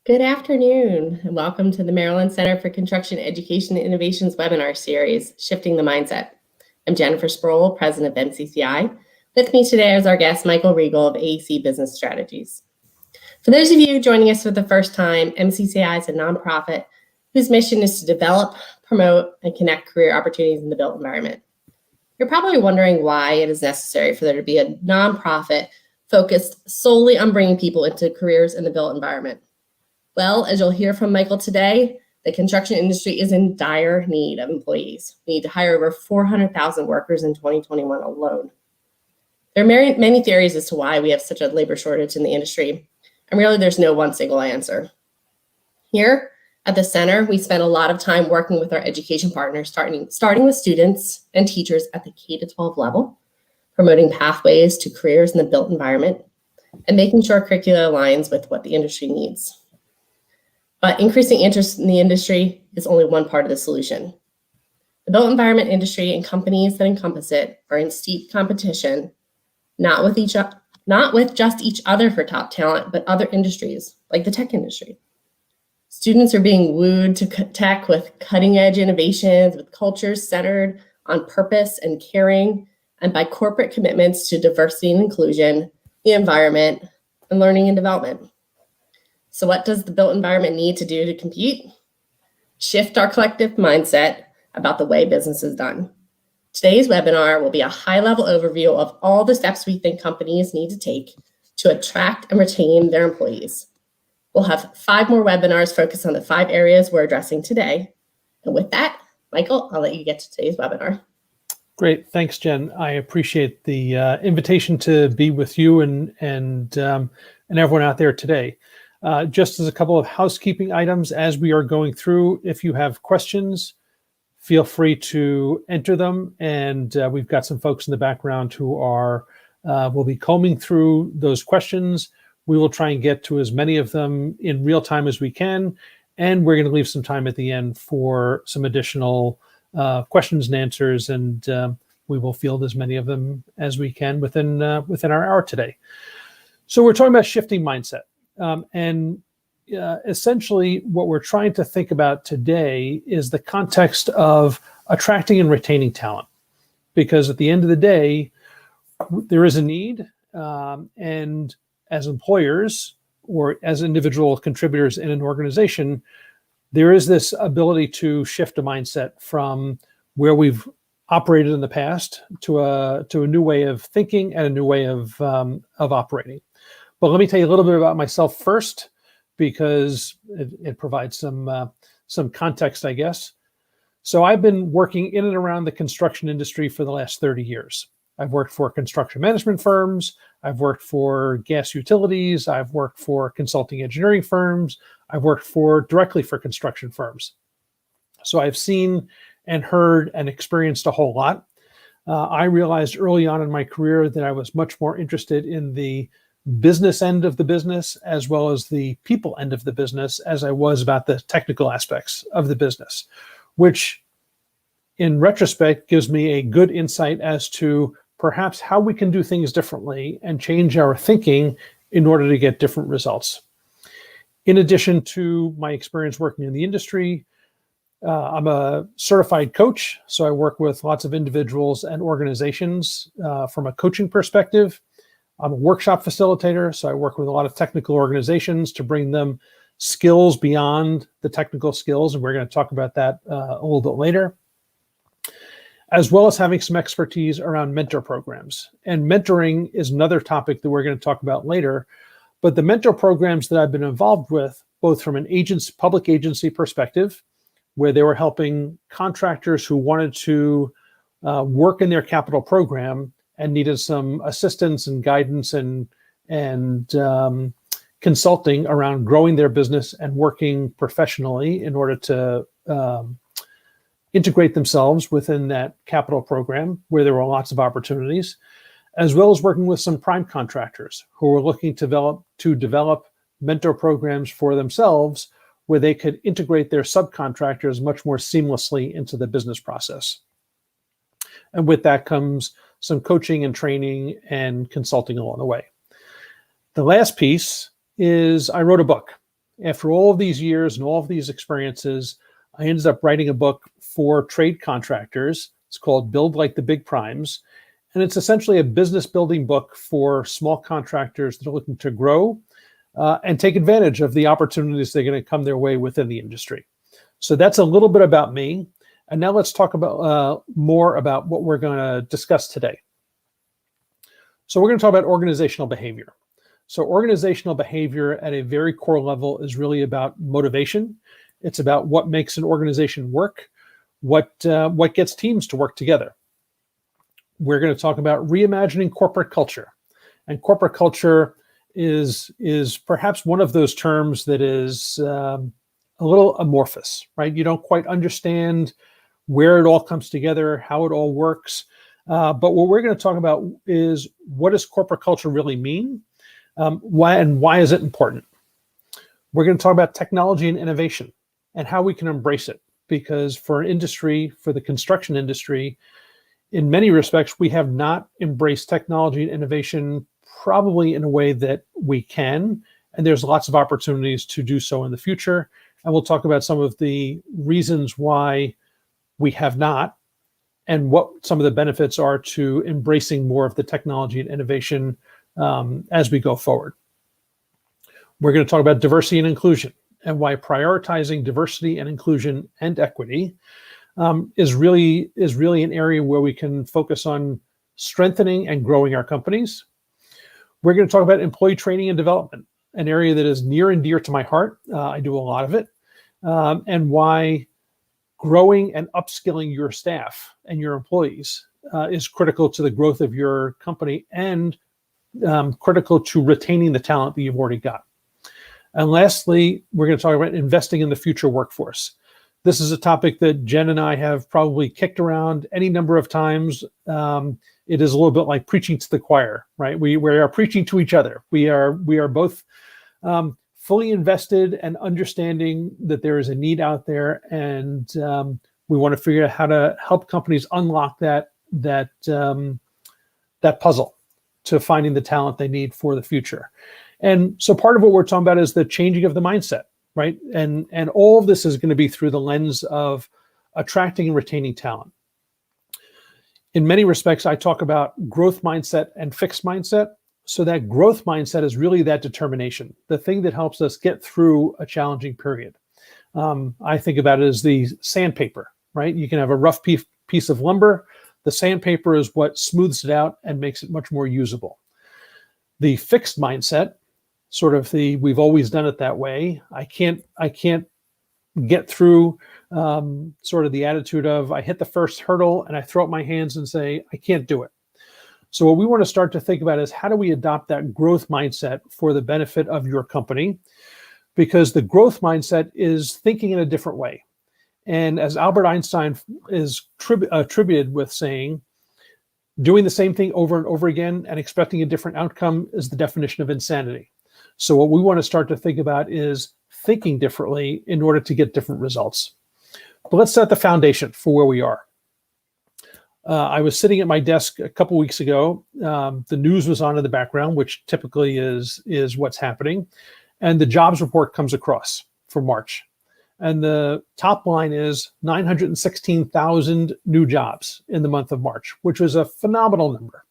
Good afternoon, and welcome to the Maryland Center for Construction Education and Innovations webinar series, Shifting the Mindset. I'm Jennifer Sproul, president of MCCI. With me today is our guest, Michael Riegel of AEC Business Strategies. For those of you joining us for the first time, MCCI is a nonprofit whose mission is to develop, promote, and connect career opportunities in the built environment. You're probably wondering why it is necessary for there to be a nonprofit focused solely on bringing people into careers in the built environment. Well, as you'll hear from Michael today, the construction industry is in dire need of employees. We need to hire over 400,000 workers in 2021 alone. There are many theories as to why we have such a labor shortage in the industry, and really there's no one single answer. Here at the center, we spend a lot of time working with our education partners, starting with students and teachers at the K-12 level, promoting pathways to careers in the built environment, and making sure curricula aligns with what the industry needs. But increasing interest in the industry is only one part of the solution. The built environment industry and companies that encompass it are in steep competition, not with just each other for top talent, but other industries like the tech industry. Students are being wooed to tech with cutting edge innovations, with cultures centered on purpose and caring, and by corporate commitments to diversity and inclusion, the environment, and learning and development. So what does the built environment need to do to compete? Shift our collective mindset about the way business is done. Today's webinar will be a high-level overview of all the steps we think companies need to take to attract and retain their employees. We'll have 5 more webinars focused on the 5 areas we're addressing today. And with that, Michael, I'll let you get to today's webinar. Great, thanks, Jen. I appreciate the invitation to be with you and everyone out there today. Just as a couple of housekeeping items as we are going through, if you have questions, feel free to enter them. And we've got some folks in the background who will be combing through those questions. We will try and get to as many of them in real time as we can. And we're going to leave some time at the end for some additional questions and answers. And we will field as many of them as we can within our hour today. So we're talking about shifting mindset. Essentially what we're trying to think about today is the context of attracting and retaining talent, because at the end of the day, there is a need, and as employers or as individual contributors in an organization, there is this ability to shift a mindset from where we've operated in the past to a new way of thinking and a new way of operating. But let me tell you a little bit about myself first, because it provides some context, I guess. So I've been working in and around the construction industry for the last 30 years. I've worked for construction management firms. I've worked for gas utilities. I've worked for consulting engineering firms. I've worked directly for construction firms. So I've seen and heard and experienced a whole lot. I realized early on in my career that I was much more interested in the business end of the business as well as the people end of the business as I was about the technical aspects of the business, which in retrospect gives me a good insight as to perhaps how we can do things differently and change our thinking in order to get different results. In addition to my experience working in the industry, I'm a certified coach, so I work with lots of individuals and organizations from a coaching perspective. I'm a workshop facilitator, so I work with a lot of technical organizations to bring them skills beyond the technical skills, and we're going to talk about that a little bit later, as well as having some expertise around mentor programs. And mentoring is another topic that we're going to talk about later, but the mentor programs that I've been involved with, both from an public agency perspective, where they were helping contractors who wanted to work in their capital program and needed some assistance and guidance and consulting around growing their business and working professionally in order to integrate themselves within that capital program where there were lots of opportunities, as well as working with some prime contractors who were looking to develop mentor programs for themselves where they could integrate their subcontractors much more seamlessly into the business process. And with that comes some coaching and training and consulting along the way. The last piece is I wrote a book. after all of these years and all of these experiences, I ended up writing a book for trade contractors. It's called Build Like the Big Primes. And it's essentially a business building book for small contractors that are looking to grow and take advantage of the opportunities that are going to come their way within the industry. So that's a little bit about me. And now let's talk about more about what we're going to discuss today. So we're going to talk about organizational behavior. So organizational behavior at a very core level is really about motivation. It's about what makes an organization work, what gets teams to work together. We're going to talk about reimagining corporate culture. And corporate culture is perhaps one of those terms that is a little amorphous, right? You don't quite understand where it all comes together, how it all works. But what we're going to talk about is, what does corporate culture really mean? Why is it important? We're going to talk about technology and innovation and how we can embrace it. Because for the construction industry, in many respects, we have not embraced technology and innovation probably in a way that we can. And there's lots of opportunities to do so in the future. And we'll talk about some of the reasons why we have not, and what some of the benefits are to embracing more of the technology and innovation as we go forward. We're going to talk about diversity and inclusion, and why prioritizing diversity and inclusion and equity is really an area where we can focus on strengthening and growing our companies. We're going to talk about employee training and development, an area that is near and dear to my heart. I do a lot of it, and why growing and upskilling your staff and your employees is critical to the growth of your company and critical to retaining the talent that you've already got. And lastly, we're going to talk about investing in the future workforce. This is a topic that Jen and I have probably kicked around any number of times. It is a little bit like preaching to the choir, right? We are preaching to each other. We are both fully invested and understanding that there is a need out there, and we want to figure out how to help companies unlock that puzzle to finding the talent they need for the future. And so part of what we're talking about is the changing of the mindset, right? And all of this is going to be through the lens of attracting and retaining talent. In many respects, I talk about growth mindset and fixed mindset. So that growth mindset is really that determination, the thing that helps us get through a challenging period. I think about it as the sandpaper, right? You can have a rough piece of lumber. The sandpaper is what smooths it out and makes it much more usable. The fixed mindset, sort of we've always done it that way. I can't get through sort of the attitude of, I hit the first hurdle and I throw up my hands and say, I can't do it. So what we want to start to think about is, how do we adopt that growth mindset for the benefit of your company? Because the growth mindset is thinking in a different way. And as Albert Einstein is attributed with saying, doing the same thing over and over again and expecting a different outcome is the definition of insanity. So what we want to start to think about is thinking differently in order to get different results. But let's set the foundation for where we are. I was sitting at my desk a couple weeks ago. The news was on in the background, which typically is what's happening. And the jobs report comes across for March. And the top line is 916,000 new jobs in the month of March, which was a phenomenal number.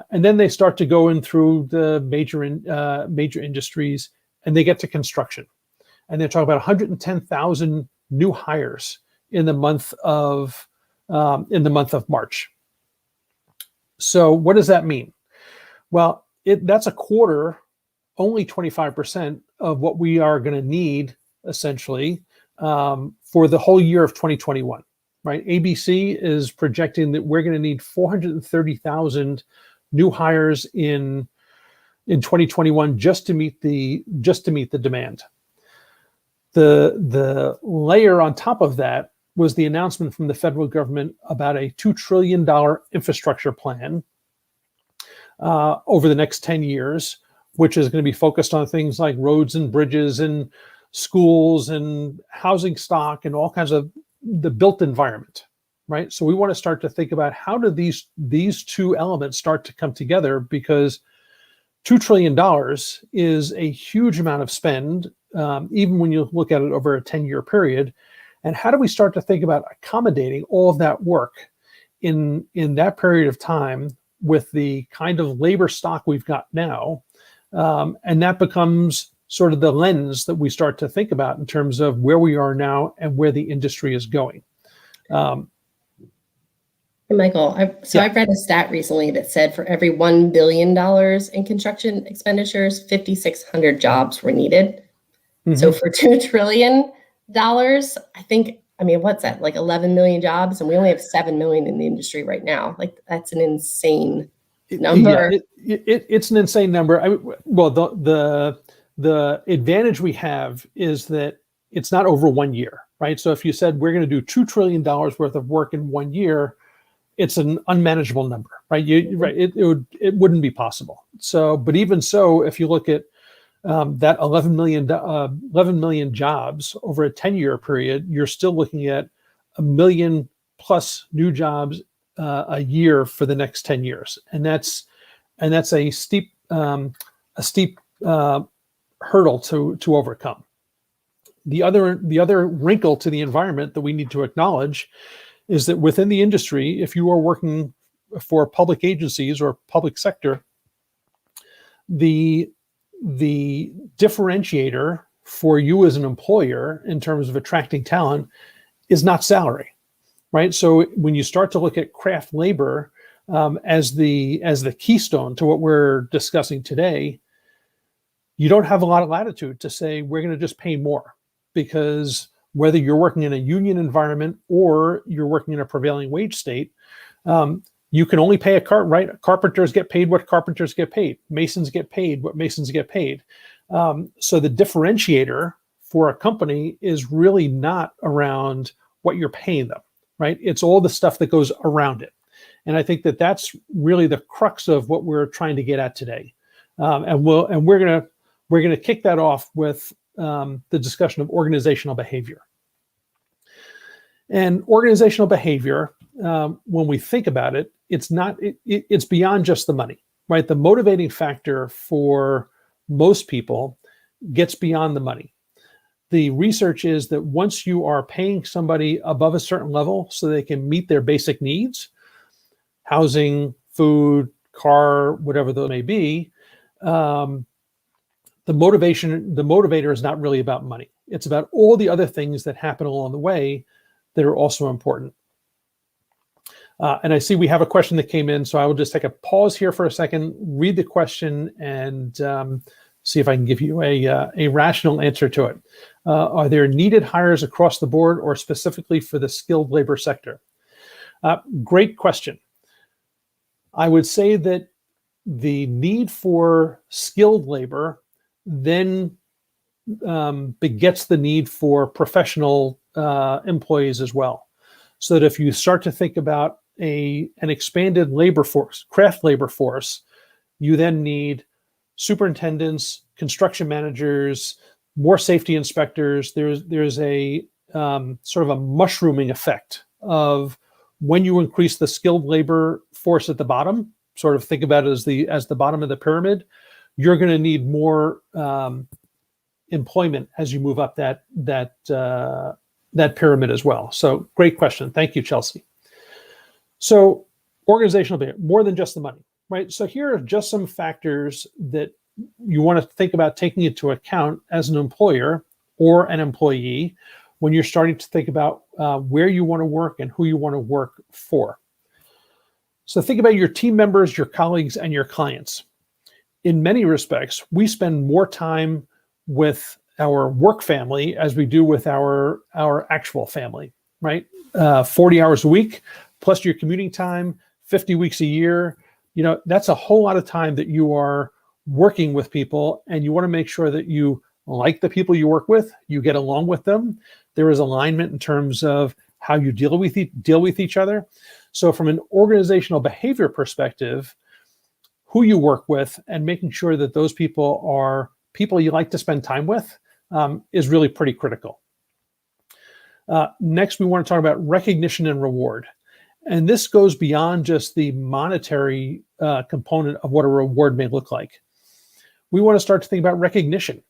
And then they start to go in through the major industries, and they get to construction. And they're talking about 110,000 new hires in the month of March. So what does that mean? Well, that's a quarter, only 25% of what we are going to need essentially for the whole year of 2021, right? ABC is projecting that we're going to need 430,000 new hires in 2021 just to meet the demand. The layer on top of that was the announcement from the federal government about a $2 trillion infrastructure plan over the next 10 years, which is going to be focused on things like roads and bridges and schools and housing stock and all kinds of the built environment, right? So we want to start to think about, how do these two elements start to come together, because $2 trillion is a huge amount of spend even when you look at it over a 10-year period. And how do we start to think about accommodating all of that work in that period of time with the kind of labor stock we've got now? And that becomes sort of the lens that we start to think about in terms of where we are now and where the industry is going. Michael, I've read a stat recently that said for every $1 billion in construction expenditures, 5,600 jobs were needed. Mm-hmm. So for $2 trillion, what's that? Like 11 million jobs, and we only have 7 million in the industry right now. Like, that's an insane number. Yeah, it's an insane number. The advantage we have is that it's not over 1 year, right? So if you said we're going to do $2 trillion worth of work in 1 year, it's an unmanageable number, right? It wouldn't be possible. So, but even so, if you look at that 11 million jobs over a 10-year period, you're still looking at 1 million plus new jobs a year for the next 10 years, and that's a steep hurdle to overcome. The other wrinkle to the environment that we need to acknowledge is that within the industry, if you are working for public agencies or public sector, the differentiator for you as an employer in terms of attracting talent is not salary, right? So when you start to look at craft labor as the keystone to what we're discussing today, you don't have a lot of latitude to say we're going to just pay more, because whether you're working in a union environment or you're working in a prevailing wage state, you can only pay right? Carpenters get paid what carpenters get paid. Masons get paid what masons get paid. So the differentiator for a company is really not around what you're paying them, right? It's all the stuff that goes around it. And I think that that's really the crux of what we're trying to get at today. And we're gonna kick that off with the discussion of organizational behavior. And organizational behavior, when we think about it, it's beyond just the money, right? The motivating factor for most people gets beyond the money. The research is that once you are paying somebody above a certain level so they can meet their basic needs, housing, food, car, whatever that may be, the motivator is not really about money. It's about all the other things that happen along the way that are also important. And I see we have a question that came in, so I will just take a pause here for a second, read the question, and see if I can give you a rational answer to it. Are there needed hires across the board or specifically for the skilled labor sector? Great question. I would say that the need for skilled labor then begets the need for professional employees as well. So that if you start to think about an expanded labor force, craft labor force, you then need superintendents, construction managers, more safety inspectors. There's a sort of a mushrooming effect of when you increase the skilled labor force at the bottom, sort of think about it as the bottom of the pyramid, you're going to need more employment as you move up that pyramid as well. So great question. Thank you, Chelsea. So organizational behavior, more than just the money, right? So here are just some factors that you want to think about taking into account as an employer or an employee when you're starting to think about where you want to work and who you want to work for. So think about your team members, your colleagues, and your clients. In many respects, we spend more time with our work family as we do with our actual family, right? 40 hours a week, plus your commuting time, 50 weeks a year. That's a whole lot of time that you are working with people, and you want to make sure that you like the people you work with, you get along with them. There is alignment in terms of how you deal with each other. So from an organizational behavior perspective, who you work with and making sure that those people are people you like to spend time with is really pretty critical. Next, we want to talk about recognition and reward. And this goes beyond just the monetary component of what a reward may look like. We want to start to think about recognition.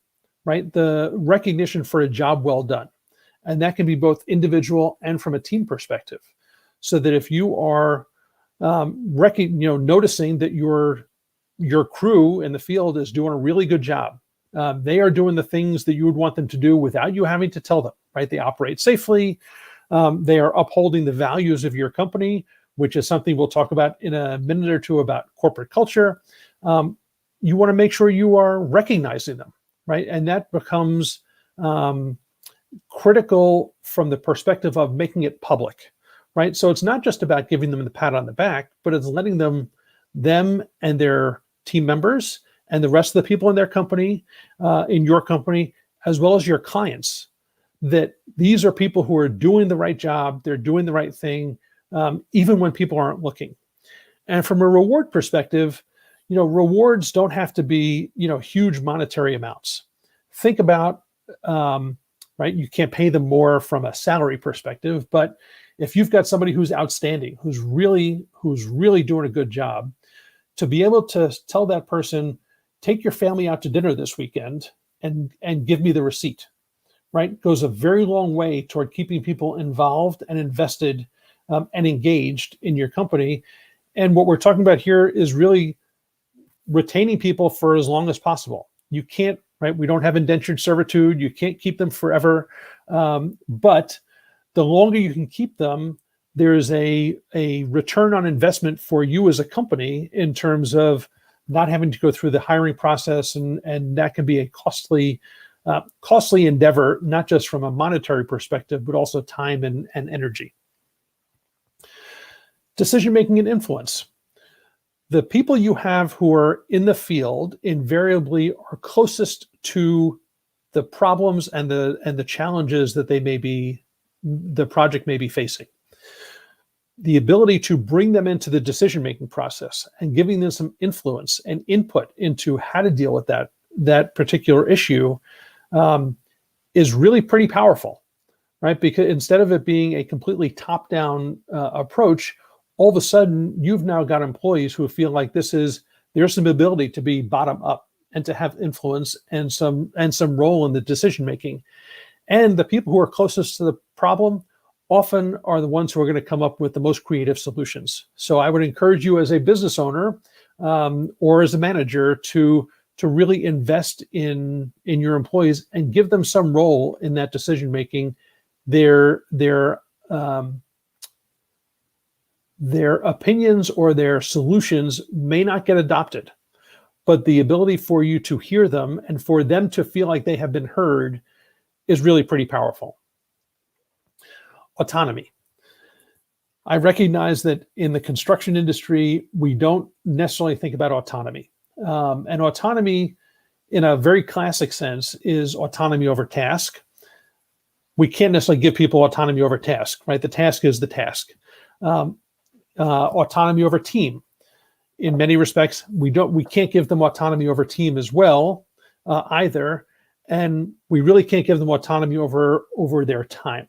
right? The recognition for a job well done. And that can be both individual and from a team perspective. So that if you are noticing that your crew in the field is doing a really good job, they are doing the things that you would want them to do without you having to tell them, right? They operate safely. They are upholding the values of your company, which is something we'll talk about in a minute or two about corporate culture. You want to make sure you are recognizing them, right? And that becomes critical from the perspective of making it public, right? So it's not just about giving them the pat on the back, but it's letting them and their team members and the rest of the people in their company, in your company, as well as your clients, that these are people who are doing the right job, they're doing the right thing, even when people aren't looking. And from a reward perspective, rewards don't have to be, huge monetary amounts. Think about, right, you can't pay them more from a salary perspective, but if you've got somebody who's outstanding, who's really doing a good job, to be able to tell that person, take your family out to dinner this weekend and give me the receipt, right, goes a very long way toward keeping people involved and invested and engaged in your company. And what we're talking about here is really retaining people for as long as possible. You can't, right, we don't have indentured servitude. You can't keep them forever. But the longer you can keep them, there's a return on investment for you as a company in terms of not having to go through the hiring process, and that can be a costly endeavor, not just from a monetary perspective, but also time and energy. Decision-making and influence. The people you have who are in the field invariably are closest to the problems and the challenges that the project may be facing. The ability to bring them into the decision-making process and giving them some influence and input into how to deal with that particular issue is really pretty powerful, right? Because instead of it being a completely top-down approach, all of a sudden you've now got employees who feel like there's some ability to be bottom-up and to have influence and some role in the decision-making. And the people who are closest to the problem often are the ones who are going to come up with the most creative solutions. So I would encourage you as a business owner or as a manager to really invest in your employees and give them some role in that decision making. Their opinions or their solutions may not get adopted, but the ability for you to hear them and for them to feel like they have been heard is really pretty powerful. Autonomy. I recognize that in the construction industry, we don't necessarily think about autonomy. And autonomy, in a very classic sense, is autonomy over task. We can't necessarily give people autonomy over task, right? The task is the task. Autonomy over team. In many respects, we can't give them autonomy over team as well, either. And we really can't give them autonomy over their time.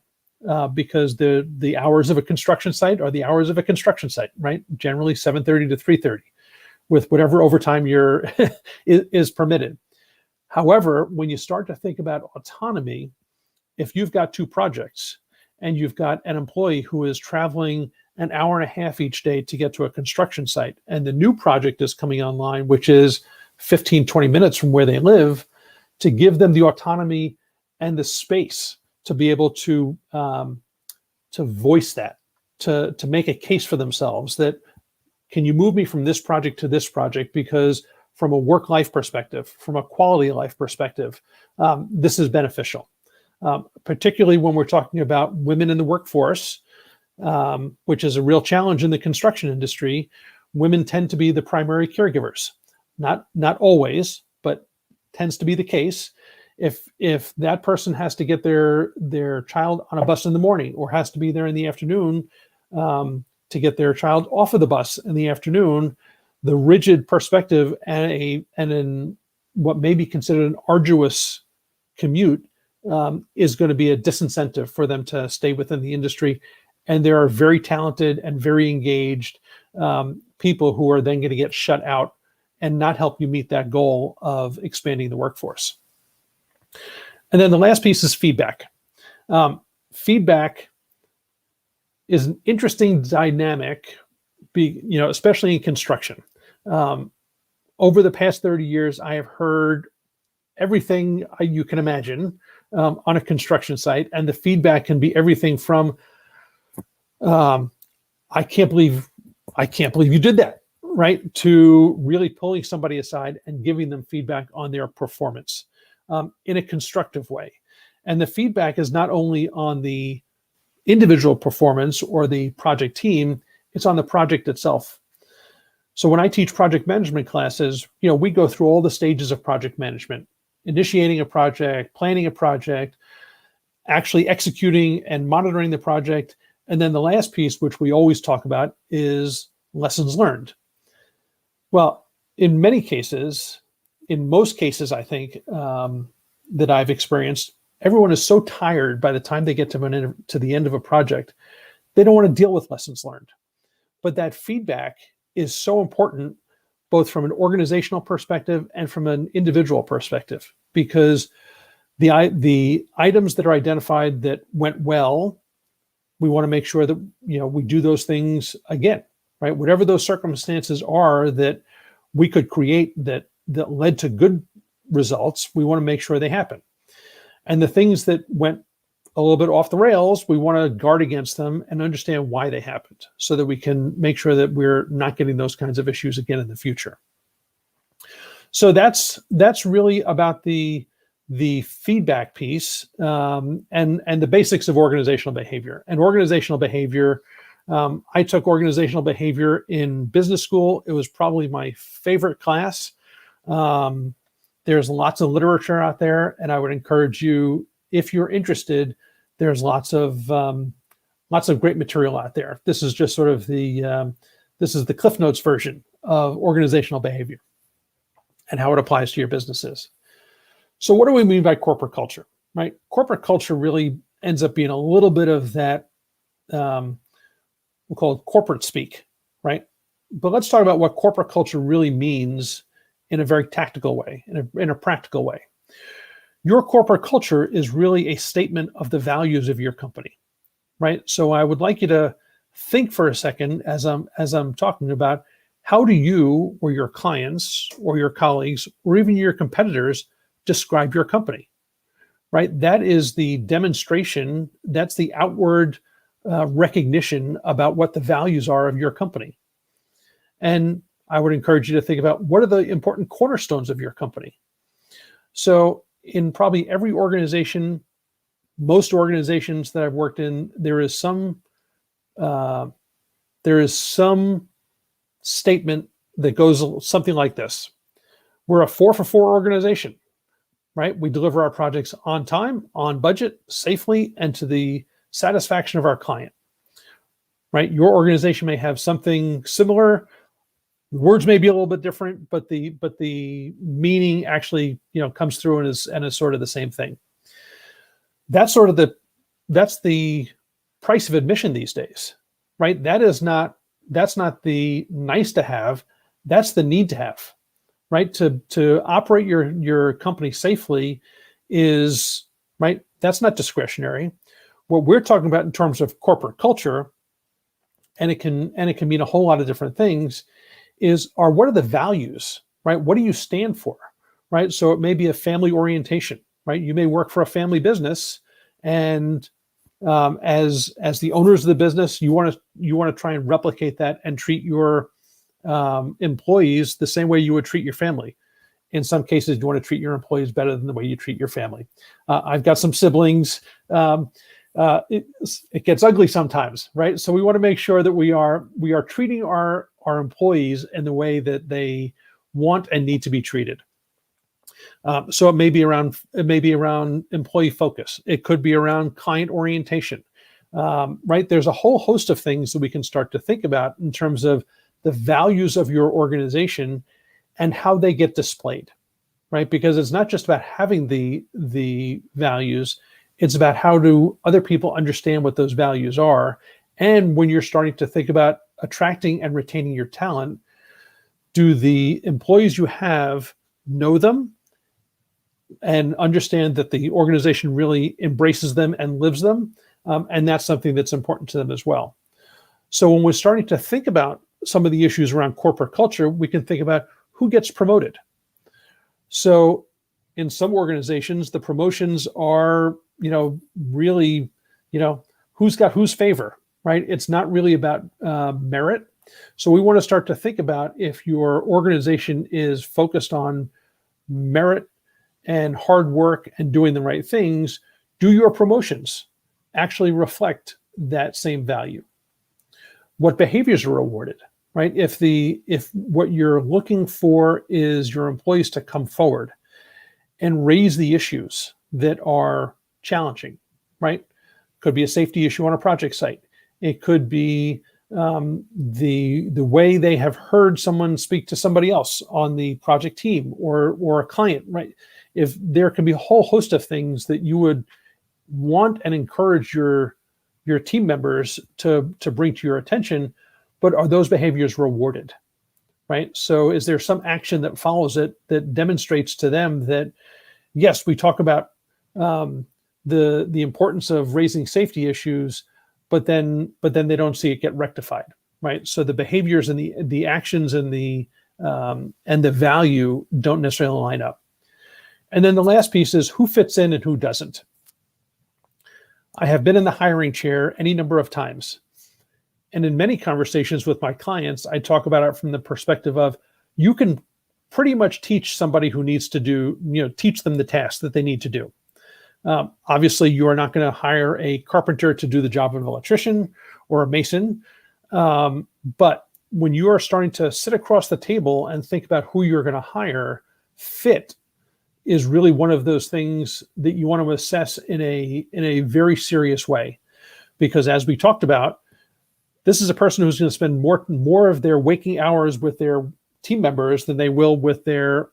Because the hours of a construction site are the hours of a construction site, right? Generally 7:30 to 3:30, with whatever overtime is permitted. However, when you start to think about autonomy, if you've got two projects and you've got an employee who is traveling an hour and a half each day to get to a construction site, and the new project is coming online, which is 15, 20 minutes from where they live, to give them the autonomy and the space to be able to voice that, to make a case for themselves that, can you move me from this project to this project? Because from a work-life perspective, from a quality of life perspective, this is beneficial. Particularly when we're talking about women in the workforce, which is a real challenge in the construction industry. Women tend to be the primary caregivers. Not always, but tends to be the case. If that person has to get their child on a bus in the morning, or has to be there in the afternoon to get their child off of the bus in the afternoon, the rigid perspective and in what may be considered an arduous commute is going to be a disincentive for them to stay within the industry. And there are very talented and very engaged people who are then going to get shut out and not help you meet that goal of expanding the workforce. And then the last piece is feedback. Feedback is an interesting dynamic, especially in construction. Over the past 30 years, I have heard everything you can imagine on a construction site, and the feedback can be everything from I can't believe you did that, right, to really pulling somebody aside and giving them feedback on their performance in a constructive way. And the feedback is not only on the individual performance or the project team, it's on the project itself. So when I teach project management classes, we go through all the stages of project management: initiating a project, planning a project, actually executing and monitoring the project. And then the last piece, which we always talk about, is lessons learned. Well, in most cases, I think, that I've experienced, everyone is so tired by the time they get to the end of a project, they don't want to deal with lessons learned. But that feedback is so important, both from an organizational perspective and from an individual perspective, because the items that are identified that went well, we want to make sure that we do those things again, right? Whatever those circumstances are that we could create that led to good results, we want to make sure they happen. And the things that went a little bit off the rails, we want to guard against them and understand why they happened, so that we can make sure that we're not getting those kinds of issues again in the future. So that's really about the feedback piece and the basics of organizational behavior. And organizational behavior, I took organizational behavior in business school. It was probably my favorite class. There's lots of literature out there, and I would encourage you, if you're interested, there's lots of great material out there. This is just sort of the Cliff Notes version of organizational behavior and how it applies to your businesses. So what do we mean by corporate culture, right? Corporate culture really ends up being a little bit of that, we'll call it corporate speak, right? But let's talk about what corporate culture really means in a very tactical way, in a practical way. Your corporate culture is really a statement of the values of your company, right? So I would like you to think for a second as I'm talking about, how do you or your clients or your colleagues or even your competitors describe your company, right? That is the demonstration. That's the outward recognition about what the values are of your company. And I would encourage you to think about, what are the important cornerstones of your company? So in probably every organization, most organizations that I've worked in, there is some statement that goes something like this: we're a 4-for-4 organization, right? We deliver our projects on time, on budget, safely, and to the satisfaction of our client, right? Your organization may have something similar. Words may be a little bit different, but the meaning actually, comes through and is sort of the same thing. That's the price of admission these days, right? That's not the nice to have, that's the need to have, right? To operate your company safely is, right, that's not discretionary. What we're talking about in terms of corporate culture, and it can mean a whole lot of different things, what are the values, right? What do you stand for, right? So it may be a family orientation, right? You may work for a family business, and as the owners of the business, you want to try and replicate that and treat your employees the same way you would treat your family. In some cases, you want to treat your employees better than the way you treat your family. I've got some siblings. It gets ugly sometimes, right? So we want to make sure that we are treating our employees in the way that they want and need to be treated. So it may be around employee focus. It could be around client orientation, right? There's a whole host of things that we can start to think about in terms of the values of your organization and how they get displayed, right? Because it's not just about having the values, it's about how do other people understand what those values are. And when you're starting to think about attracting and retaining your talent, do the employees you have know them and understand that the organization really embraces them and lives them. And that's something that's important to them as well. So when we're starting to think about some of the issues around corporate culture, we can think about who gets promoted. So in some organizations, the promotions are, really, who's got whose favor, right? It's not really about merit. So we want to start to think about, if your organization is focused on merit and hard work and doing the right things, do your promotions actually reflect that same value? What behaviors are rewarded, right? If what you're looking for is your employees to come forward and raise the issues that are challenging, right? Could be a safety issue on a project site. It could be the way they have heard someone speak to somebody else on the project team or a client, right? If there can be a whole host of things that you would want and encourage your team members to bring to your attention, but are those behaviors rewarded, right? So is there some action that follows it that demonstrates to them that, yes, we talk about the importance of raising safety issues, but then they don't see it get rectified, right? So the behaviors and the actions and the value don't necessarily line up. And then the last piece is who fits in and who doesn't. I have been in the hiring chair any number of times. And in many conversations with my clients, I talk about it from the perspective of, you can pretty much teach somebody who needs to do, teach them the task that they need to do. Obviously, you are not going to hire a carpenter to do the job of an electrician or a mason. But when you are starting to sit across the table and think about who you're going to hire, fit is really one of those things that you want to assess in a very serious way. Because as we talked about, this is a person who's going to spend more of their waking hours with their team members than they will with their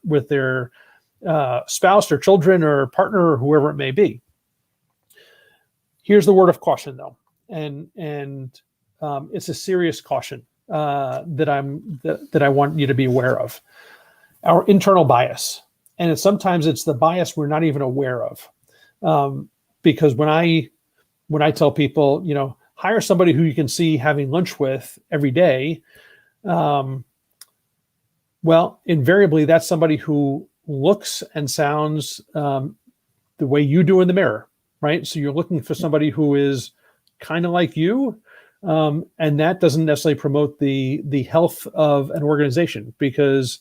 spouse or children or partner or whoever it may be. Here's the word of caution, though, and it's a serious caution that I want you to be aware of. Our internal bias, and sometimes it's the bias we're not even aware of, because when I tell people, hire somebody who you can see having lunch with every day, well, invariably that's somebody who looks and sounds the way you do in the mirror, right? So you're looking for somebody who is kind of like you, and that doesn't necessarily promote the health of an organization, because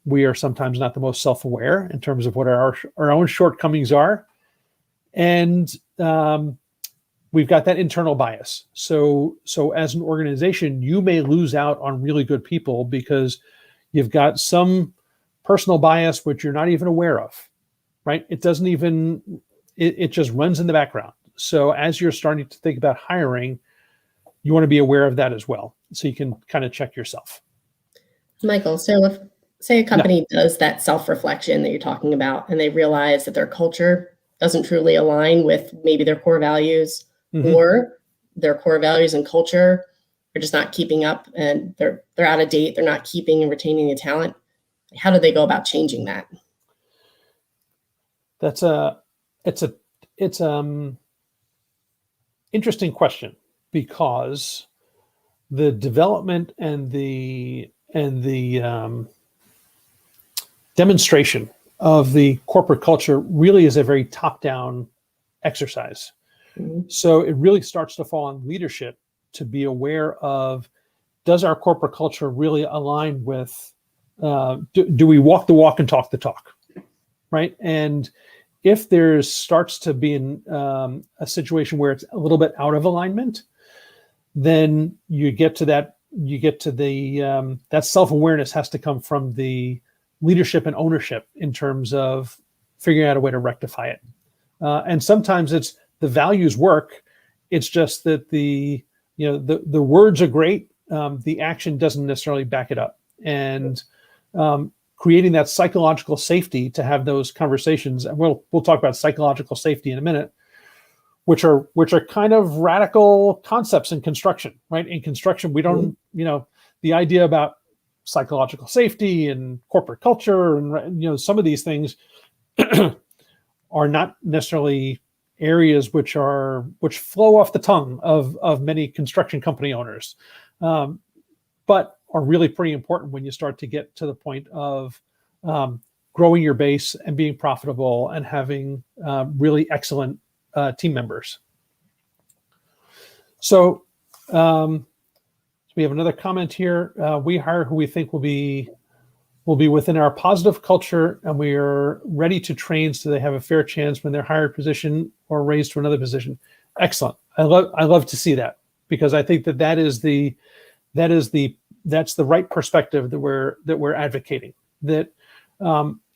we are sometimes not the most self-aware in terms of what our own shortcomings are, and we've got that internal bias. So as an organization, you may lose out on really good people because you've got some personal bias which you're not even aware of, right? It doesn't even, it just runs in the background. So as you're starting to think about hiring, you want to be aware of that as well, so you can kind of check yourself. Michael, so if, say, a company does that self-reflection that you're talking about, and they realize that their culture doesn't truly align with maybe their core values, or their core values and culture are just not keeping up, and they're out of date, they're not keeping and retaining the talent, how do they go about changing that? It's interesting question, because the development and the demonstration of the corporate culture really is a very top-down exercise. So it really starts to fall on leadership to be aware of, does our corporate culture really align with, do we walk the walk and talk the talk, right? And if there starts to be a situation where it's a little bit out of alignment, then you get to that, that self-awareness has to come from the leadership and ownership in terms of figuring out a way to rectify it. And sometimes it's the values work. It's just that the words are great. The action doesn't necessarily back it up. And creating that psychological safety to have those conversations, and we'll talk about psychological safety in a minute, which are kind of radical concepts in construction, right? In construction, we don't, the idea about psychological safety and corporate culture and some of these things, are not necessarily areas which flow off the tongue of many construction company owners, but are really pretty important when you start to get to the point of growing your base and being profitable and having really excellent team members. So we have another comment here. We hire who we think will be within our positive culture, and we are ready to train so they have a fair chance when they're hired position or raised to another position. Excellent. I love to see that, because I think that's the right perspective that we're advocating. That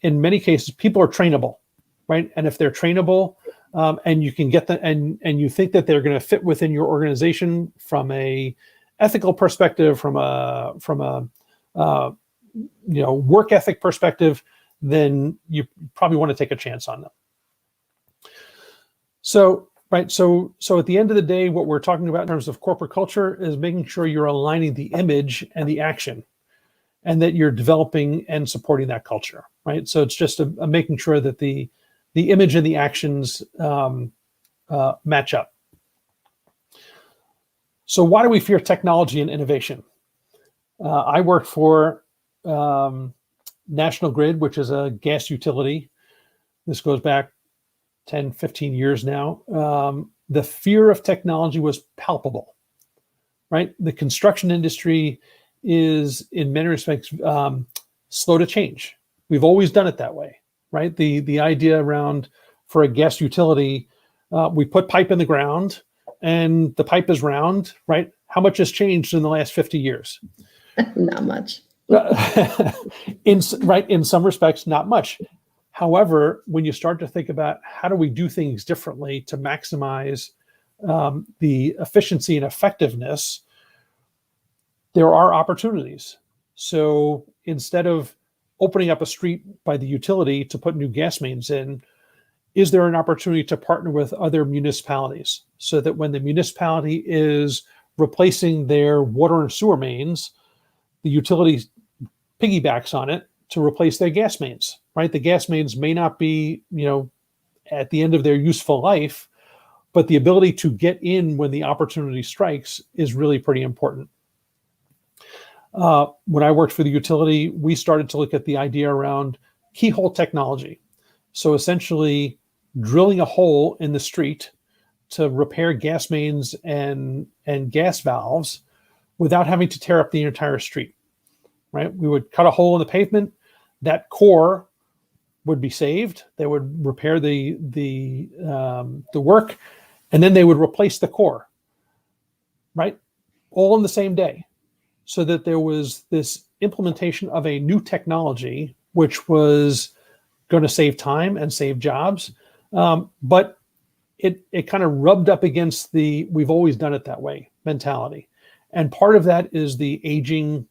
in many cases people are trainable, right? And if they're trainable, and you can get them, and you think that they're going to fit within your organization from a ethical perspective, from a work ethic perspective, then you probably want to take a chance on them. So at the end of the day, what we're talking about in terms of corporate culture is making sure you're aligning the image and the action, and that you're developing and supporting that culture, right? So it's just a making sure that the image and the actions match up. So why do we fear technology and innovation? I work for National Grid, which is a gas utility. This goes back 10, 15 years now. The fear of technology was palpable, right? The construction industry is, in many respects, slow to change. We've always done it that way, right? The idea around, for a gas utility, we put pipe in the ground and the pipe is round, right? How much has changed in the last 50 years? Not much. In some respects, not much. However, when you start to think about how do we do things differently to maximize the efficiency and effectiveness, there are opportunities. So instead of opening up a street by the utility to put new gas mains in, is there an opportunity to partner with other municipalities so that when the municipality is replacing their water and sewer mains, the utility piggybacks on it to replace their gas mains, right? The gas mains may not be, at the end of their useful life, but the ability to get in when the opportunity strikes is really pretty important. When I worked for the utility, we started to look at the idea around keyhole technology. So essentially drilling a hole in the street to repair gas mains and gas valves without having to tear up the entire street, right? We would cut a hole in the pavement, that core would be saved. They would repair the work, and then they would replace the core, right? All in the same day. So that there was this implementation of a new technology, which was going to save time and save jobs. But it kind of rubbed up against the "we've always done it that way" mentality. And part of that is the aging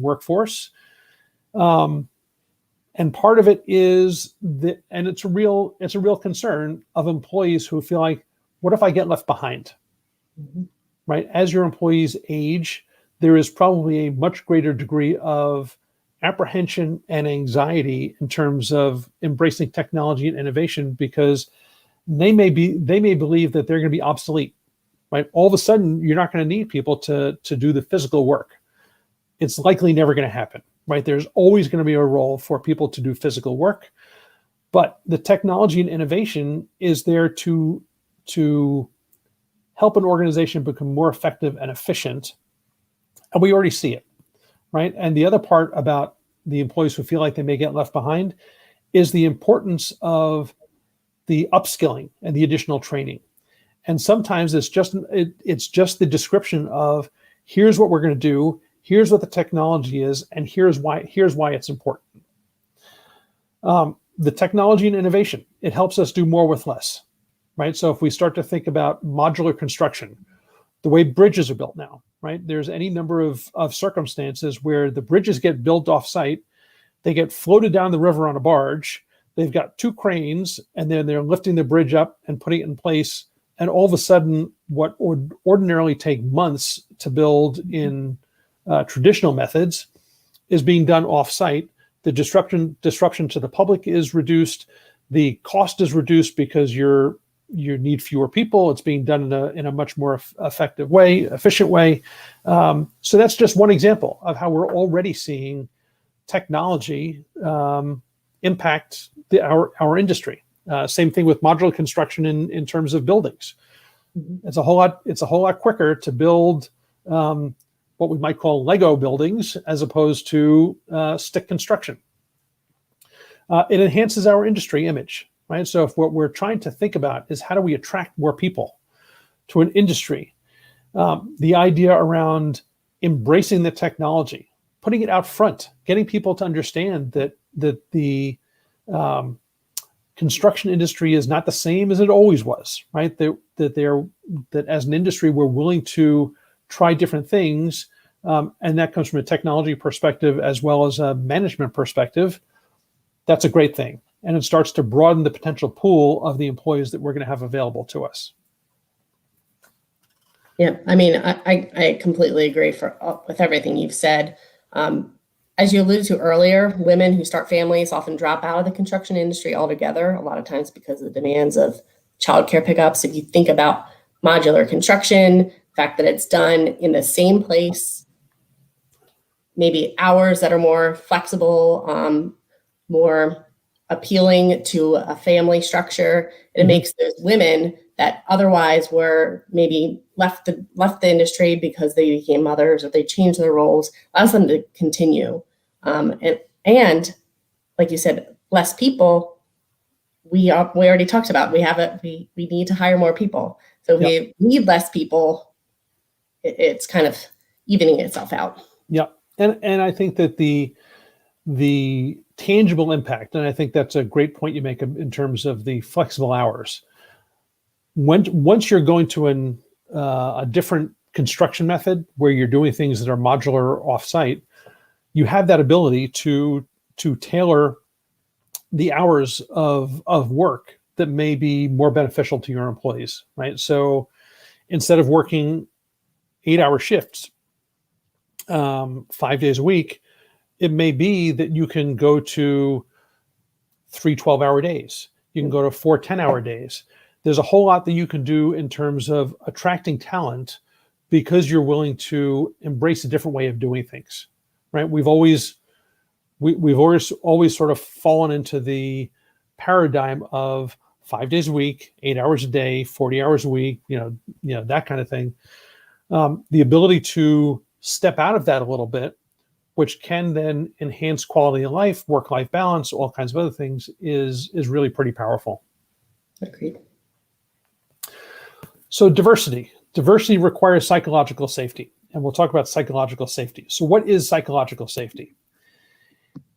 workforce. And part of it is and it's a real concern of employees who feel like, what if I get left behind? Mm-hmm. Right? As your employees age, there is probably a much greater degree of apprehension and anxiety in terms of embracing technology and innovation, because they may believe that they're going to be obsolete, right? All of a sudden, you're not going to need people to do the physical work. It's likely never going to happen, right? There's always going to be a role for people to do physical work, but the technology and innovation is there to help an organization become more effective and efficient. And we already see it, right? And the other part about the employees who feel like they may get left behind is the importance of the upskilling and the additional training. And sometimes it's just the description of, here's what we're going to do, here's what the technology is, and here's why it's important. The technology and innovation, it helps us do more with less, right? So if we start to think about modular construction, the way bridges are built now, right? There's any number of circumstances where the bridges get built off-site, they get floated down the river on a barge, they've got two cranes, and then they're lifting the bridge up and putting it in place, and all of a sudden, what would ordinarily take months to build in traditional methods is being done off-site The disruption to the public is reduced. The cost is reduced because you need fewer people. It's being done in a much more effective way, efficient way. So that's just one example of how we're already seeing technology impact our industry. Same thing with modular construction in terms of buildings. It's a whole lot quicker to build what we might call Lego buildings as opposed to stick construction. It enhances our industry image, right? So if what we're trying to think about is how do we attract more people to an industry, the idea around embracing the technology, putting it out front, getting people to understand that the construction industry is not the same as it always was, right? That as an industry, we're willing to try different things. And that comes from a technology perspective as well as a management perspective. That's a great thing. And it starts to broaden the potential pool of the employees that we're going to have available to us. Yeah, I mean, I completely agree with everything you've said. As you alluded to earlier, women who start families often drop out of the construction industry altogether, a lot of times because of the demands of childcare pickups. If you think about modular construction, the fact that it's done in the same place, maybe hours that are more flexible, more appealing to a family structure, it makes those women that otherwise were maybe left the industry because they became mothers or they changed their roles, allows them to continue. And like you said, less people. We already talked about we need to hire more people. So we need less people. It's kind of evening itself out. Yeah, and I think that the tangible impact, and I think that's a great point you make in terms of the flexible hours. Once you're going to a different construction method where you're doing things that are modular offsite, you have that ability to tailor the hours of work that may be more beneficial to your employees, right? So instead of working 8-hour shifts 5 days a week, it may be that you can go to 3 12-hour days. You can go to 4 10-hour days. There's a whole lot that you can do in terms of attracting talent because you're willing to embrace a different way of doing things, right? We've always sort of fallen into the paradigm of 5 days a week, 8 hours a day, 40 hours a week, that kind of thing. The ability to step out of that a little bit, which can then enhance quality of life, work-life balance, all kinds of other things, is really pretty powerful. Agreed. So diversity requires psychological safety, and we'll talk about psychological safety. So what is psychological safety?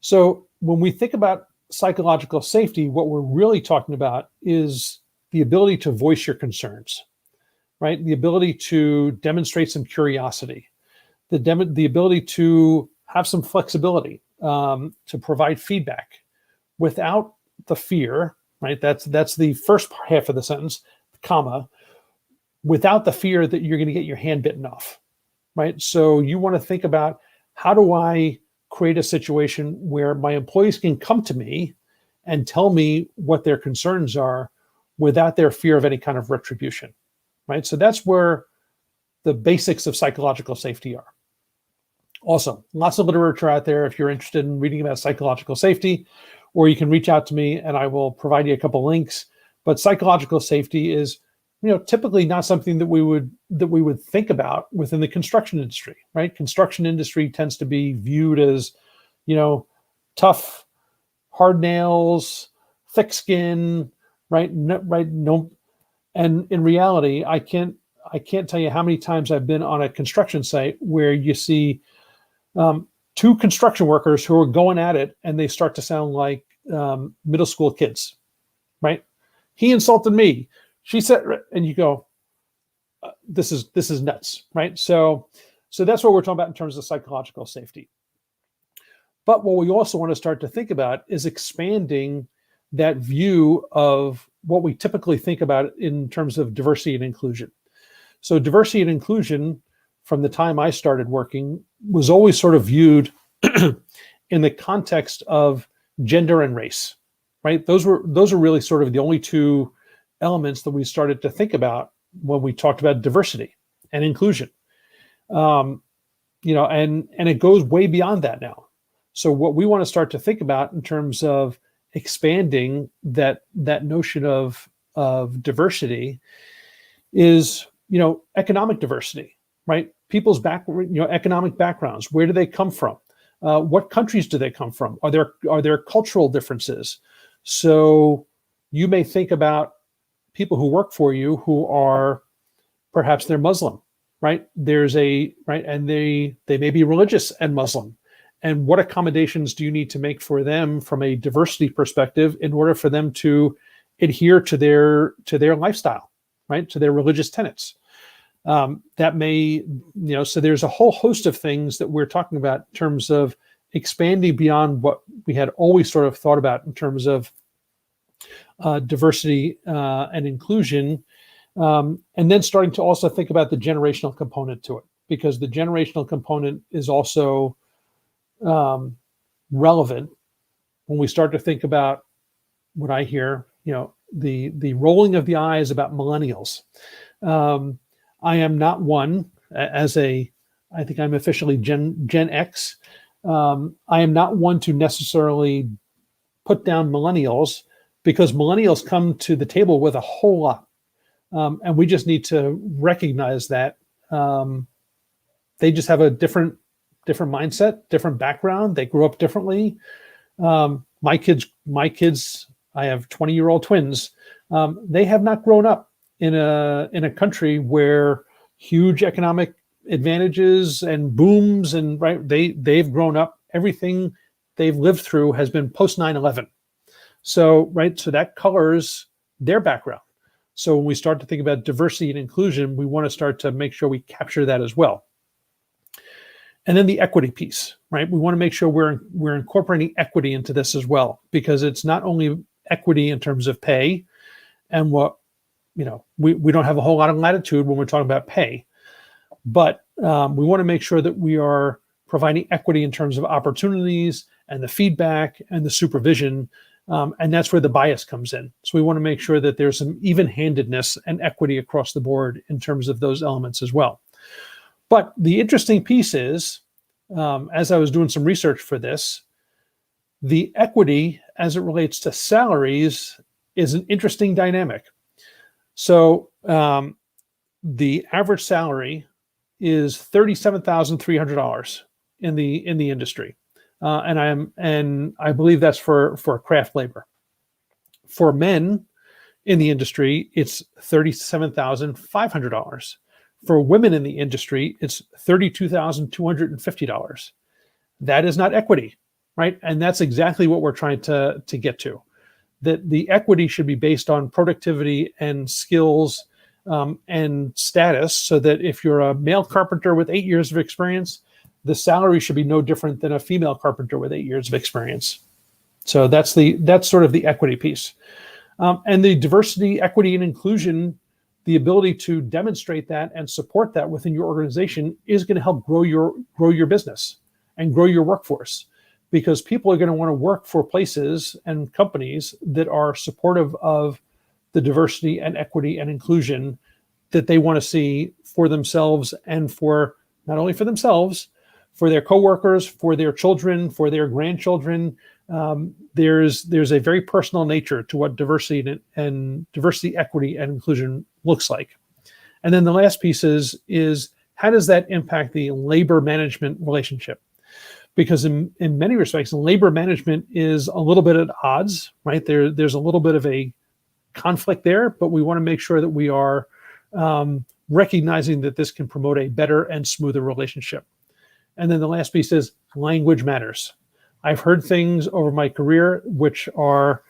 So when we think about psychological safety, what we're really talking about is the ability to voice your concerns, right? The ability to demonstrate some curiosity, the ability to have some flexibility, to provide feedback without the fear, right? That's the first half of the sentence, comma, without the fear that you're going to get your hand bitten off, right? So you want to think about, how do I create a situation where my employees can come to me and tell me what their concerns are without their fear of any kind of retribution, right? So that's where the basics of psychological safety are. Also, lots of literature out there if you're interested in reading about psychological safety, or you can reach out to me and I will provide you a couple links. But psychological safety is, typically not something that we would think about within the construction industry, right? Construction industry tends to be viewed as, tough, hard nails, thick skin, right? No, and in reality, I can't tell you how many times I've been on a construction site where you see two construction workers who are going at it and they start to sound like middle school kids, right? He insulted me. She said, and you go, this is nuts, right? So that's what we're talking about in terms of psychological safety. But what we also want to start to think about is expanding that view of what we typically think about in terms of diversity and inclusion. So diversity and inclusion, from the time I started working, was always sort of viewed in the context of gender and race, right? Those are really sort of the only two elements that we started to think about when we talked about diversity and inclusion. And it goes way beyond that now. So what we want to start to think about in terms of expanding that notion of diversity is, economic diversity, right? People's economic backgrounds. Where do they come from? What countries do they come from? Are there cultural differences? So you may think about people who work for you who are perhaps they're Muslim, right? And they may be religious and Muslim. And what accommodations do you need to make for them from a diversity perspective in order for them to adhere to their lifestyle, right? To their religious tenets. That may, so there's a whole host of things that we're talking about in terms of expanding beyond what we had always sort of thought about in terms of diversity and inclusion, and then starting to also think about the generational component to it, because the generational component is also relevant when we start to think about what I hear, the rolling of the eyes about millennials. I am not one I think I'm officially Gen X. I am not one to necessarily put down millennials, because millennials come to the table with a whole lot. And we just need to recognize that they just have a different mindset, different background. They grew up differently. My kids, I have 20-year-old twins. They have not grown up in a country where huge economic advantages and booms and they've grown up. Everything they've lived through has been post 9/11. So that colors their background. So when we start to think about diversity and inclusion, we want to start to make sure we capture that as well. And then the equity piece, right? We want to make sure we're incorporating equity into this as well, because it's not only equity in terms of pay, and we don't have a whole lot of latitude when we're talking about pay, but we want to make sure that we are providing equity in terms of opportunities and the feedback and the supervision. And that's where the bias comes in. So we want to make sure that there's some even-handedness and equity across the board in terms of those elements as well. But the interesting piece is, as I was doing some research for this, the equity as it relates to salaries is an interesting dynamic. So the average salary is $37,300 in the industry. And I believe that's for craft labor. For men in the industry, it's $37,500. For women in the industry, it's $32,250. That is not equity, right? And that's exactly what we're trying to get to. That the equity should be based on productivity and skills and status, so that if you're a male carpenter with 8 years of experience, the salary should be no different than a female carpenter with 8 years of experience. So that's sort of the equity piece. And the diversity, equity, and inclusion, the ability to demonstrate that and support that within your organization is going to help grow your business and grow your workforce, because people are going to want to work for places and companies that are supportive of the diversity and equity and inclusion that they want to see for themselves, and for not only for themselves, for their coworkers, for their children, for their grandchildren. There's a very personal nature to what diversity and diversity, equity, and inclusion looks like. And then the last piece is how does that impact the labor management relationship? Because in many respects, labor management is a little bit at odds, right? There's a little bit of a conflict there, but we want to make sure that we are recognizing that this can promote a better and smoother relationship. And then the last piece is language matters. I've heard things over my career which are,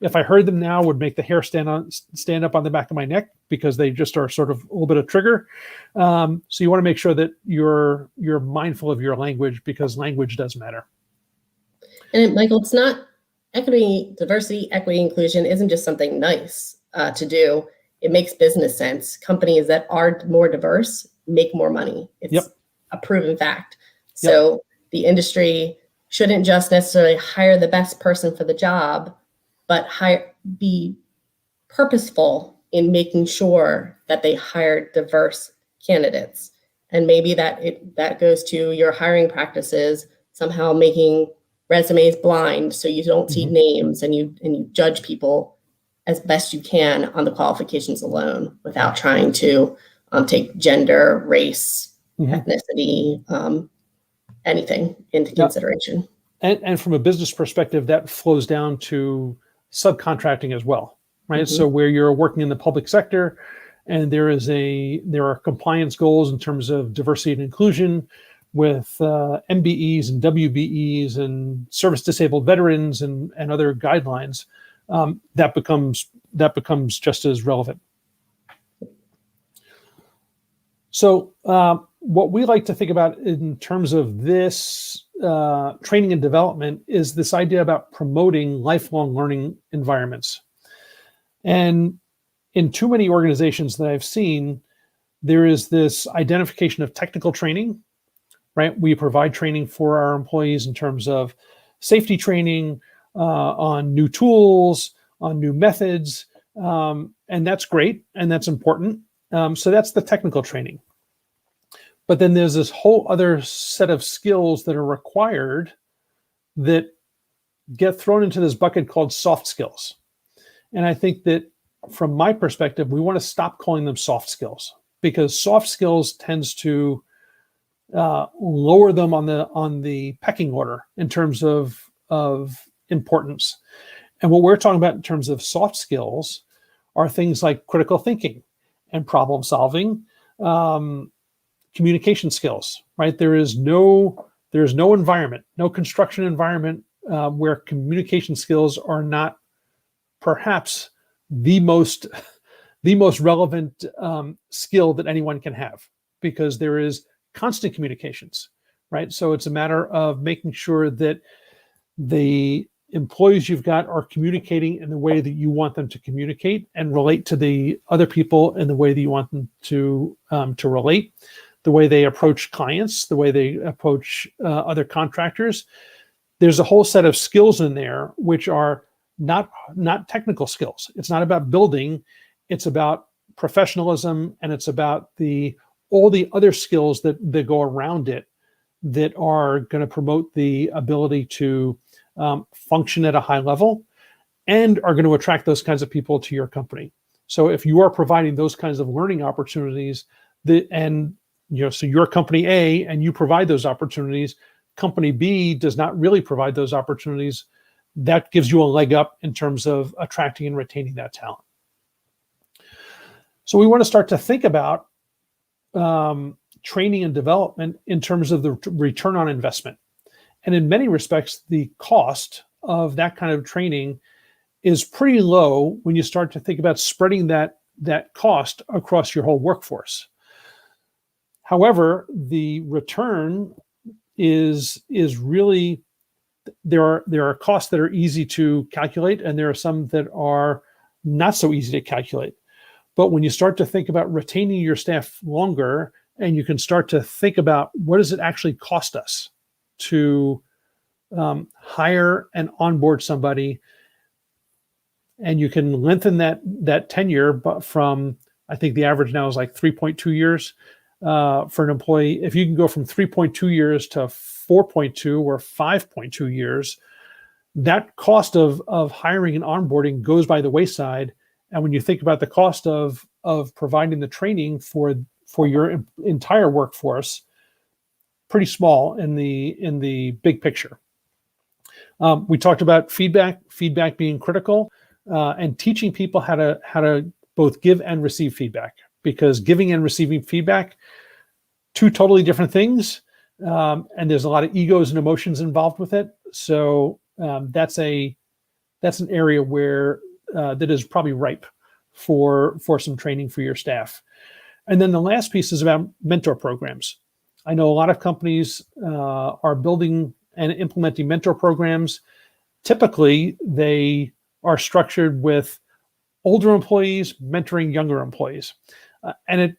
if I heard them now, would make the hair stand up on the back of my neck, because they just are sort of a little bit of trigger. So you want to make sure that you're mindful of your language, because language does matter. And Michael, it's not equity, diversity, equity, inclusion isn't just something nice to do. It makes business sense. Companies that are more diverse make more money. It's a proven fact. So the industry shouldn't just necessarily hire the best person for the job, but be purposeful in making sure that they hire diverse candidates. And maybe that goes to your hiring practices, somehow making resumes blind so you don't see names, and you judge people as best you can on the qualifications alone without trying to take gender, race, ethnicity, anything into consideration. And from a business perspective, that flows down to subcontracting as well, right? So where you're working in the public sector, and there are compliance goals in terms of diversity and inclusion with MBEs and WBEs and service disabled veterans and other guidelines, that becomes just as relevant. So what we like to think about in terms of this training and development is this idea about promoting lifelong learning environments. And in too many organizations that I've seen, there is this identification of technical training, right? We provide training for our employees in terms of safety training, on new tools, on new methods, and that's great and that's important. So that's the technical training. But then there's this whole other set of skills that are required that get thrown into this bucket called soft skills. And I think that from my perspective, we want to stop calling them soft skills, because soft skills tends to lower them on the pecking order in terms of importance. And what we're talking about in terms of soft skills are things like critical thinking and problem solving, communication skills, right? There's no environment, no construction environment where communication skills are not perhaps the most relevant skill that anyone can have, because there is constant communications, right? So it's a matter of making sure that the employees you've got are communicating in the way that you want them to communicate and relate to the other people in the way that you want them to relate, the way they approach clients, the way they approach other contractors. There's a whole set of skills in there which are not technical skills. It's not about building. It's about professionalism, and it's about all the other skills that go around it that are going to promote the ability to function at a high level and are going to attract those kinds of people to your company. So if you are providing those kinds of learning opportunities, so you're company A and you provide those opportunities, company B does not really provide those opportunities, that gives you a leg up in terms of attracting and retaining that talent. So we want to start to think about training and development in terms of the return on investment. And in many respects, the cost of that kind of training is pretty low when you start to think about spreading that cost across your whole workforce. However, the return is really, there are costs that are easy to calculate, and there are some that are not so easy to calculate. But when you start to think about retaining your staff longer, and you can start to think about what does it actually cost us to hire and onboard somebody, and you can lengthen that tenure, but from, I think the average now is like 3.2 years for an employee. If you can go from 3.2 years to 4.2 or 5.2 years, that cost of hiring and onboarding goes by the wayside. And when you think about the cost of providing the training for your entire workforce, pretty small in the big picture. We talked about feedback being critical, and teaching people how to both give and receive feedback, because giving and receiving feedback, two totally different things, and there's a lot of egos and emotions involved with it. So that's an area where that is probably ripe for some training for your staff. And then the last piece is about mentor programs. I know a lot of companies are building and implementing mentor programs. Typically, they are structured with older employees mentoring younger employees. And it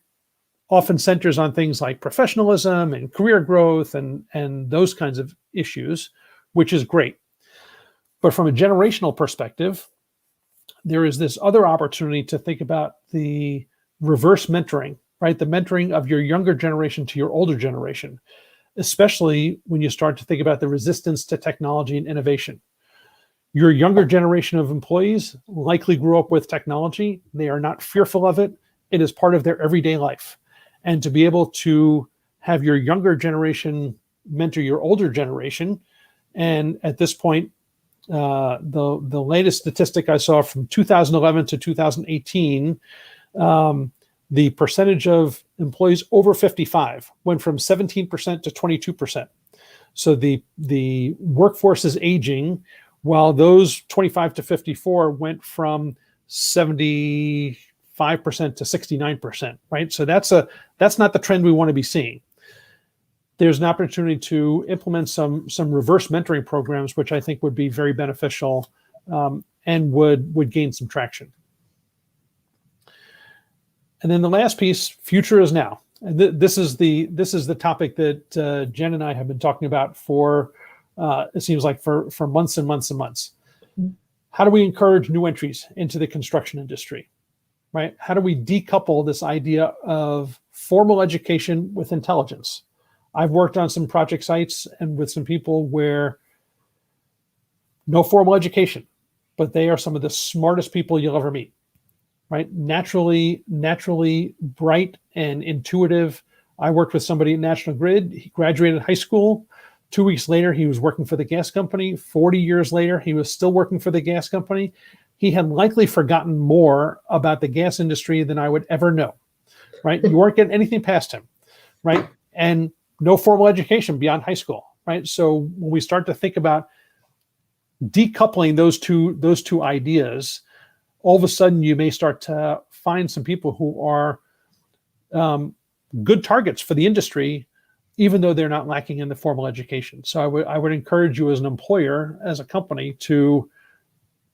often centers on things like professionalism and career growth and those kinds of issues, which is great. But from a generational perspective, there is this other opportunity to think about the reverse mentoring, right? The mentoring of your younger generation to your older generation, especially when you start to think about the resistance to technology and innovation. Your younger generation of employees likely grew up with technology. They are not fearful of it. It is part of their everyday life. And to be able to have your younger generation mentor your older generation, and at this point, the latest statistic I saw from 2011 to 2018, the percentage of employees over 55 went from 17% to 22%. So the workforce is aging, while those 25 to 54 went from 75% to 69%, right? So that's not the trend we want to be seeing. There's an opportunity to implement some reverse mentoring programs, which I think would be very beneficial and would gain some traction. And then the last piece, future is now. And this is the topic that Jen and I have been talking about for it seems like for months and months and months. How do we encourage new entries into the construction industry, right? How do we decouple this idea of formal education with intelligence? I've worked on some project sites and with some people where no formal education, but they are some of the smartest people you'll ever meet, right? Naturally bright and intuitive. I worked with somebody at National Grid. He graduated high school. 2 weeks later, he was working for the gas company. 40 years later, he was still working for the gas company. He had likely forgotten more about the gas industry than I would ever know, right? You weren't getting anything past him, right? And no formal education beyond high school, right? So when we start to think about decoupling those two ideas, all of a sudden you may start to find some people who are good targets for the industry, even though they're not lacking in the formal education. So I would encourage you as an employer, as a company, to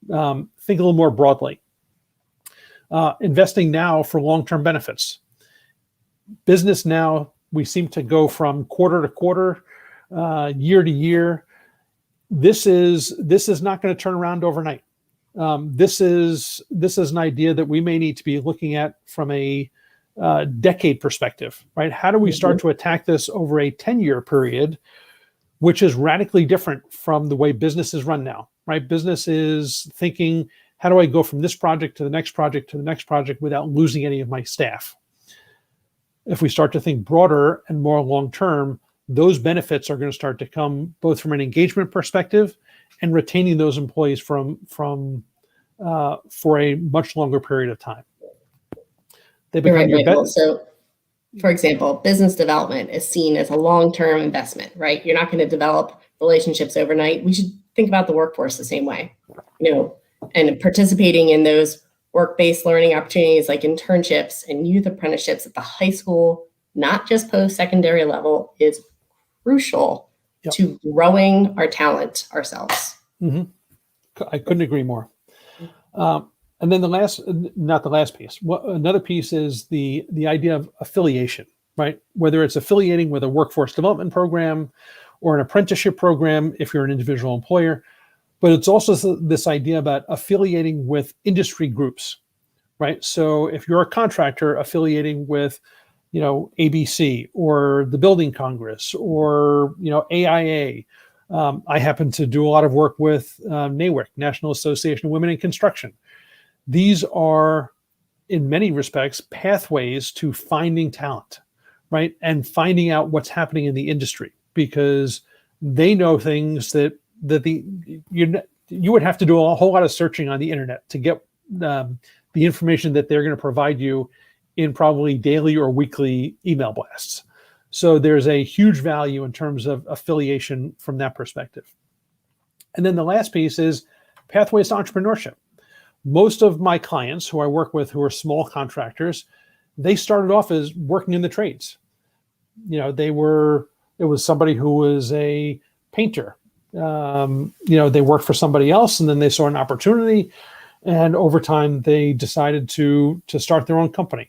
think a little more broadly. Investing now for long-term benefits. Business now, we seem to go from quarter to quarter, year to year. This is not going to turn around overnight. This is an idea that we may need to be looking at from a decade perspective, right? How do we start to attack this over a 10-year period, which is radically different from the way business is run now, right? Business is thinking, how do I go from this project to the next project to the next project without losing any of my staff? If we start to think broader and more long-term, those benefits are going to start to come both from an engagement perspective and retaining those employees for a much longer period of time. They become You're right, Michael. So, for example, business development is seen as a long-term investment, right? You're not going to develop relationships overnight. We should think about the workforce the same way, and participating in those work-based learning opportunities like internships and youth apprenticeships at the high school, not just post-secondary level, is crucial to growing our talent ourselves. Mm-hmm. I couldn't agree more. And then not the last piece. Another piece is the idea of affiliation, right? Whether it's affiliating with a workforce development program or an apprenticeship program if you're an individual employer, but it's also this idea about affiliating with industry groups, right? So if you're a contractor affiliating with, ABC or the Building Congress or, AIA. I happen to do a lot of work with NAWIC, National Association of Women in Construction. These are, in many respects, pathways to finding talent, right? And finding out what's happening in the industry, because they know things that you would have to do a whole lot of searching on the internet to get the information that they're going to provide you in probably daily or weekly email blasts. So there's a huge value in terms of affiliation from that perspective. And then the last piece is pathways to entrepreneurship. Most of my clients who I work with who are small contractors, they started off as working in the trades. It was somebody who was a painter. They worked for somebody else and then they saw an opportunity, and over time they decided to start their own company.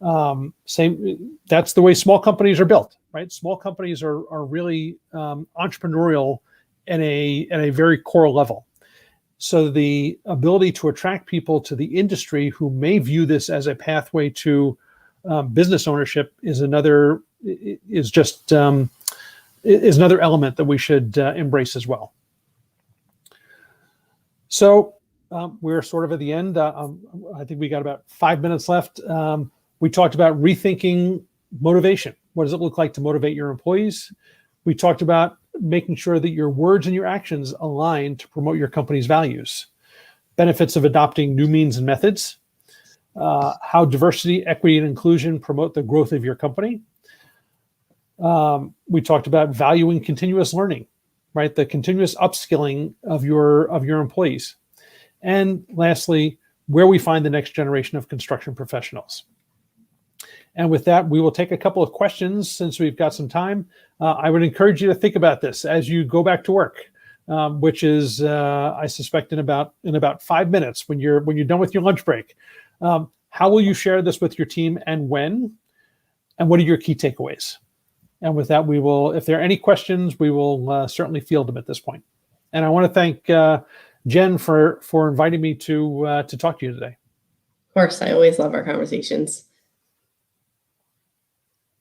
That's the way small companies are built, right? Small companies are really entrepreneurial at a very core level. So the ability to attract people to the industry who may view this as a pathway to business ownership is another element that we should embrace as well. So we're sort of at the end. I think we got about 5 minutes left. We talked about rethinking motivation. What does it look like to motivate your employees? We talked about making sure that your words and your actions align to promote your company's values. Benefits of adopting new means and methods. How diversity, equity, and inclusion promote the growth of your company. We talked about valuing continuous learning, right? The continuous upskilling of your employees. And lastly, where we find the next generation of construction professionals. And with that, we will take a couple of questions since we've got some time. I would encourage you to think about this as you go back to work, which is, I suspect, in about 5 minutes when you're done with your lunch break. How will you share this with your team and when? And what are your key takeaways? And with that, we will, if there are any questions, we will certainly field them at this point. And I want to thank Jen for inviting me to talk to you today. Of course, I always love our conversations.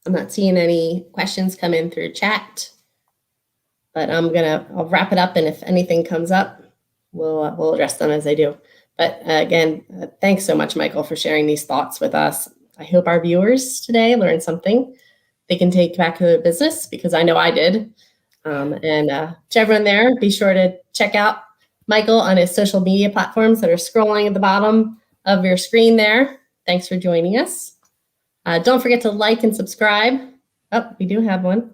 I'm not seeing any questions come in through chat, but I'll wrap it up, and if anything comes up, we'll address them as I do. But again, thanks so much, Michael, for sharing these thoughts with us. I hope our viewers today learned something they can take back to their business, because I know I did. And to everyone there, be sure to check out Michael on his social media platforms that are scrolling at the bottom of your screen there. Thanks for joining us. Don't forget to like and subscribe. Oh, we do have one.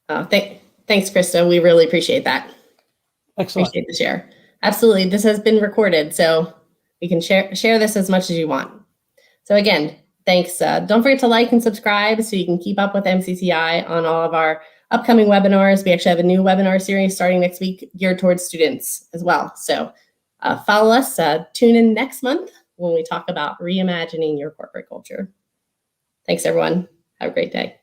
Thanks, Krista. We really appreciate that. Excellent. Appreciate the share. Absolutely. This has been recorded, so you can share this as much as you want. So again, thanks. Don't forget to like and subscribe so you can keep up with MCCI on all of our upcoming webinars. We actually have a new webinar series starting next week geared towards students as well. So follow us. Tune in next month when we talk about reimagining your corporate culture. Thanks, everyone. Have a great day.